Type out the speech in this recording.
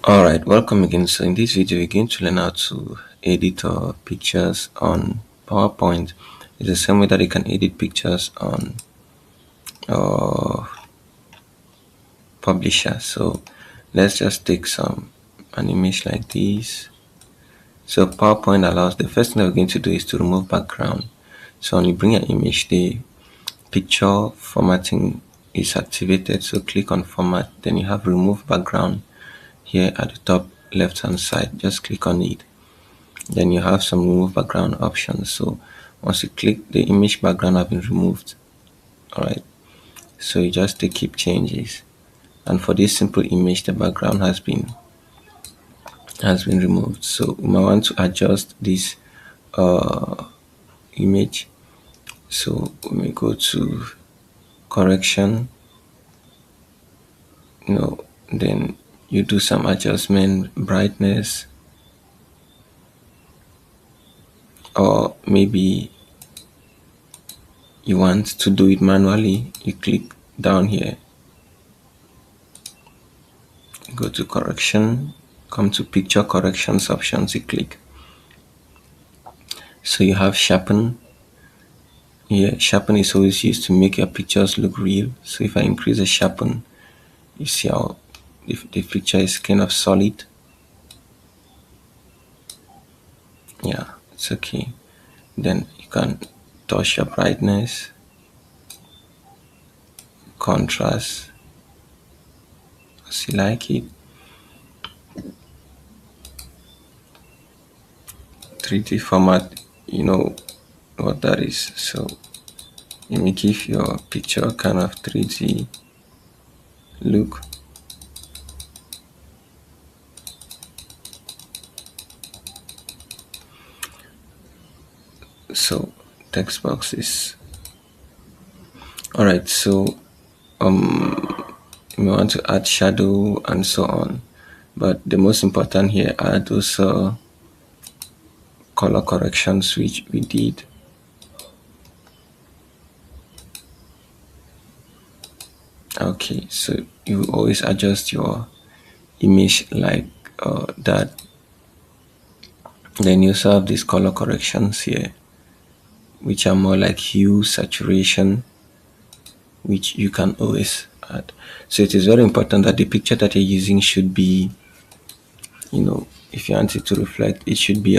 Alright, welcome again. So in this video we're going to learn how to edit pictures on PowerPoint. It's the same way that you can edit pictures on uh, Publisher. So let's just take an image like this. So PowerPoint allows, the first thing that we're going to do is to remove background. So when you bring an image, the picture formatting is activated. So click on format, then you have remove background here at the top left hand side. Just click on it. Then you have some remove background options. So once you click, the image background have been removed. Alright, so you just take keep changes, and for this simple image the background has been removed. So we might want to adjust this uh, image. So when we go to correction, then you do some adjustment, brightness, or maybe you want to do it manually. You click down here, go to correction, come to picture corrections options, you click. So you have sharpen here. Sharpen is always used to make your pictures look real. So if I increase the sharpen, you see how the picture is kind of solid. Yeah, it's okay. Then you can touch your brightness, contrast as you like it. 3D format, you know what that is. So you may give your picture kind of 3D look. So text box is alright. So you may want to add shadow and so on, but the most important here are those color corrections which we did. Okay, so you always adjust your image like that. Then you also have these color corrections here, which are more like hue, saturation, which you can always add. So it is very important that the picture that you're using should be, if you want it to reflect, it should be